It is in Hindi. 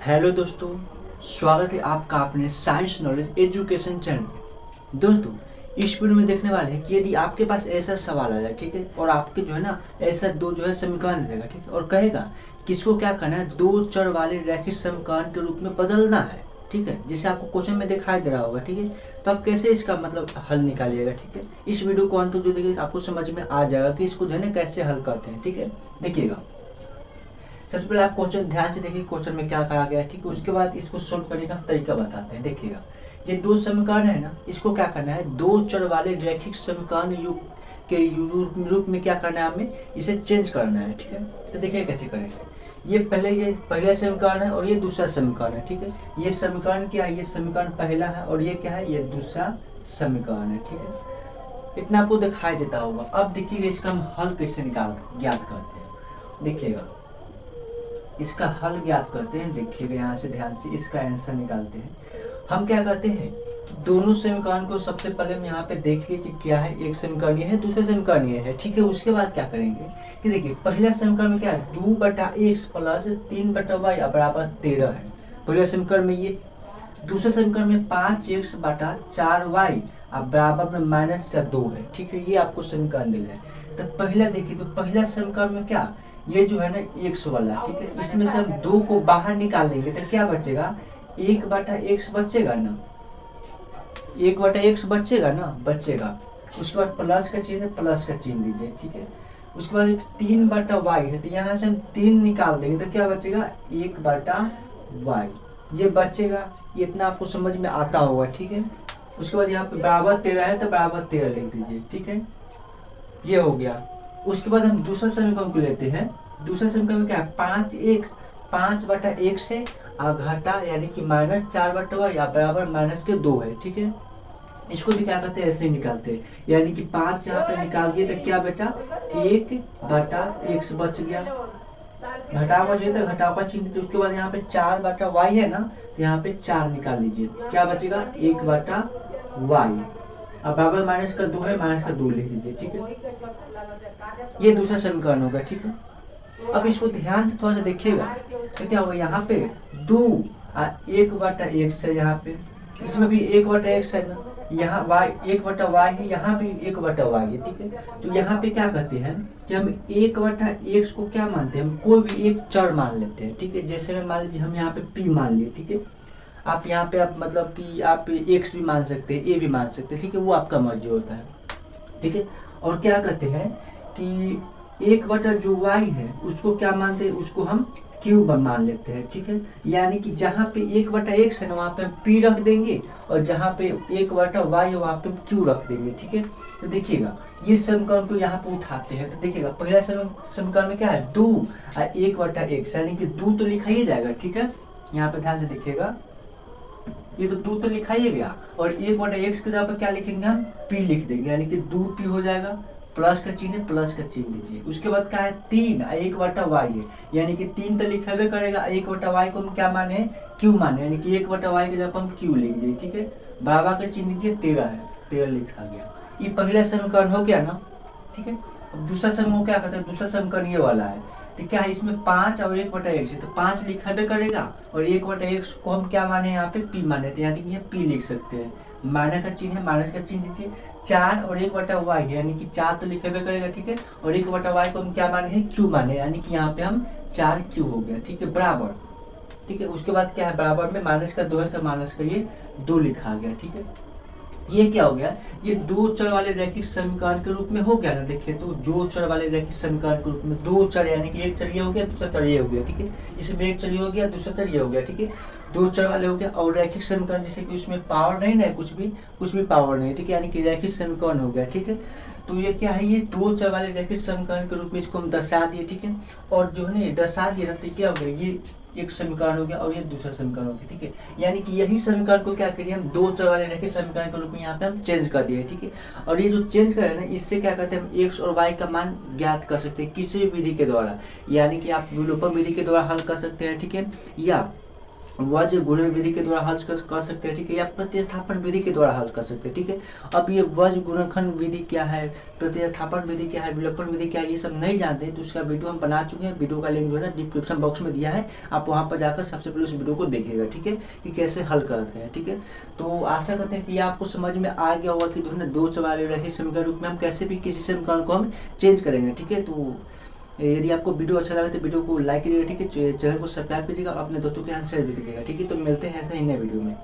हेलो दोस्तों, स्वागत है आपका अपने साइंस नॉलेज एजुकेशन चैनल में। दोस्तों, इस वीडियो में देखने वाले हैं कि यदि आपके पास ऐसा सवाल आ जाए, ठीक है, और आपके जो है ना ऐसा दो जो है समीकरण देगा, ठीक है, और कहेगा कि इसको क्या करना है, दो चर वाले रैखिक समीकरण के रूप में बदलना है, ठीक है, जैसे आपको क्वेश्चन में दिखाई दे रहा होगा, ठीक है। तो आप कैसे इसका मतलब हल निकालिएगा, ठीक है। इस वीडियो को अंत जो देखिए आपको समझ में आ जाएगा कि इसको जो है ना कैसे हल करते हैं, ठीक है। देखिएगा, सबसे पहले आप क्वेश्चन ध्यान से देखिए, क्वेश्चन में क्या कहा गया है, ठीक है। उसके बाद इसको सोल्व करने का तरीका बताते हैं। देखिएगा, ये दो समीकरण है ना, इसको क्या करना है, दो चर वाले रैखिक समीकरण के रूप में क्या करना है, हमें इसे चेंज करना है, ठीक है। तो देखिए कैसे करेंगे। ये पहला समीकरण है और ये दूसरा समीकरण है, ठीक है। ये समीकरण क्या है, ये समीकरण पहला है और ये क्या है, ये दूसरा समीकरण है, ठीक है। इतना आपको दिखाई देता होगा। अब देखिएगा इसका हम हल कैसे ज्ञात करते हैं। देखिएगा, इसका हल ज्ञात करते हैं। देखिएगा यहाँ से ध्यान से इसका आंसर निकालते हैं। हम क्या करते हैं कि दोनों समीकरण को सबसे पहले हम यहाँ पे देख लिए कि क्या है, एक समीकरण ये है, दूसरा समीकरण ये है, ठीक है। उसके बाद क्या करेंगे कि देखिए, पहला समीकरण में क्या है, 2/x प्लस 3/y बराबर 13 है, पहले समीकरण में ये। दूसरे समीकरण में 5x/4y बराबर में -2 है, ठीक है। ये आपको समीकरण दिया है। तो पहला देखिए, तो पहला समीकरण में क्या, ये जो है ना x वाला, ठीक है, इसमें से हम 2 को बाहर निकाल लेंगे तो क्या बचेगा, 1/x बचेगा ना, 1/x बचेगा। उसके बाद प्लस का चिन्ह है, प्लस का चिन्ह दीजिए, ठीक है। उसके बाद 3/y है, तो यहाँ से हम 3 निकाल देंगे तो क्या बचेगा, 1/y ये बचेगा। इतना आपको समझ में आता होगा, ठीक है। उसके बाद यहाँ पे बराबर 13 है तो बराबर 13 लिख दीजिए, ठीक है। ये हो गया। उसके बाद हम दूसरा समीकरण को लेते हैं। दूसरा समीकरण में क्या है, 5/x से घटा यानी कि -4/y बराबर -2 है, ठीक है। इसको भी क्या करते हैं, ऐसे ही निकालते हैं, यानी कि 5 यहाँ पे निकाल दिए तो क्या बचा, 1/x बच गया। घटाव का जो है घटाव का चिन्ह। उसके बाद यहाँ पे 4/y है ना, तो यहाँ पे 4 निकाल लीजिए, क्या बचेगा, 1/y अब बराबर -2 है, -2 लिख दीजिए, ठीक है। ये दूसरा समीकरण होगा, ठीक है। अब इसको ध्यान से थोड़ा सा देखिएगा तो क्या होगा, यहाँ पे 2 1/x है, यहाँ पे इसमें भी 1/x है ना, यहाँ y 1/y है, यहाँ भी 1/y है, ठीक है। तो यहाँ पे क्या कहते हैं कि हम 1/x को क्या मानते हैं, हम कोई भी एक चर मान लेते हैं, ठीक है। जैसे में मान लीजिए हम यहाँ पे p मान लिए, ठीक है। आप यहाँ पे आप मतलब कि आप x भी मान सकते हैं, a भी मान सकते हैं, ठीक है, वो आपका मर्जी होता है, ठीक है। और क्या कहते हैं कि 1/y है उसको क्या मानते हैं, उसको हम क्यूब मान लेते हैं, ठीक है। यानी कि जहाँ पे 1/x है ना वहाँ पे हम p रख देंगे और जहाँ पे 1/y है वहाँ पे हम q रख देंगे, ठीक है। तो देखिएगा ये समीकरण को यहाँ पे उठाते हैं तो देखिएगा, पहला समीकरण में क्या है, 2 और 1/x यानी कि 2 तो लिखा ही जाएगा, ठीक है। यहाँ पे ध्यान से देखिएगा, ये तो 2 तो लिखा ही गया और 1/x की जगह पर क्या लिखेंगे, हम p लिख देंगे, यानी कि 2p हो जाएगा। प्लस का चिन्ह है, प्लस का चिन्ह दीजिए। उसके बाद क्या है, 3 और 1/y है, यानी कि 3 तो लिखेबे करेगा, 1/y को हम क्या माने, q माने, यानी कि 1/y की जगह पर हम q लिख दिए, ठीक है। बराबर का चिन्ह दीजिए, 13 है, 13 लिखा गया। ये पहला समीकरण हो गया ना, ठीक है। अब दूसरा समीकरण क्या कहते हैं, दूसरा समीकरण ये वाला है, तो क्या है, इसमें 5 और 1/x है, तो 5 लिखेबे करेगा और 1/x को हम क्या माने, यहाँ पे p माने, तो यानी कि ये p लिख सकते हैं। माइनस का चिन्ह है, माइनस का चिन्ह दीजिए। 4 और 1/y है, यानी कि 4 तो लिखेबे करेगा, ठीक है। और 1/y को हम क्या माने हैं, q माने, यानी कि यहाँ पे हम 4q हो गया, ठीक है, बराबर, ठीक है। उसके बाद क्या है, बराबर में -2 है तो माइनस का ये 2 लिखा गया, ठीक है। ये क्या हो गया, ये दो चर वाले रैखिक समीकरण के रूप में हो गया ना। देखिए, तो दो चर वाले रैखिक समीकरण के रूप में, दो चर यानी कि एक चर ये हो गया, दूसरा चर ये हो गया, ठीक है। इसमें एक चर ये हो गया, दूसरा चर ये हो गया, ठीक है। दो चर वाले हो गया। और रैखिक समीकरण जैसे कि उसमें पावर नहीं ना, कुछ भी पावर नहीं, ठीक है, यानी कि रैखिक समीकरण हो गया, ठीक है। तो ये क्या है, ये दो चर वाले रैखिक समीकरण के रूप में इसको हम दर्शा दिए, ठीक है। और जो है ना दर्शा दिए ना, तो क्या हो गया, ये एक समीकरण हो गया और ये दूसरा समीकरण हो गया, ठीक है। यानी कि यही समीकरण को क्या करिए, हम दो चर वाले रैखिक समीकरण के रूप में यहाँ पे हम चेंज कर दिए, ठीक है। और ये जो चेंज करें ना, इससे क्या कहते हैं, हम x और y का मान ज्ञात कर सकते हैं किसी भी विधि के द्वारा, यानी कि आप विलोपन विधि के द्वारा हल कर सकते हैं, ठीक है, या वज्र गुणन विधि के द्वारा हल कर सकते हैं, ठीक है, या प्रतिस्थापन विधि के द्वारा हल कर सकते हैं, ठीक है। अब ये वज्र गुणनखंड विधि क्या है, प्रतिस्थापन विधि क्या है, विलोपन विधि क्या है, ये सब नहीं जानते हैं तो उसका वीडियो हम बना चुके हैं। वीडियो का लिंक जो है ना डिस्क्रिप्शन बॉक्स में दिया है, आप वहाँ पर जाकर सबसे पहले उस वीडियो को देखिएगा, ठीक है, कि कैसे हल करते हैं, ठीक है। तो आशा करते हैं कि आपको समझ में आ गया होगा कि जो है ना दो सवाल रखे समीकरण रूप में हम कैसे भी किसी समीकरण को हम चेंज करेंगे, ठीक है। तो यदि आपको वीडियो अच्छा लगे तो वीडियो को लाइक कीजिएगा, ठीक है, चैनल को सब्सक्राइब कीजिएगा और अपने दोस्तों के साथ शेयर भी कीजिएगा, ठीक है। तो मिलते हैं ऐसे ही नए वीडियो में।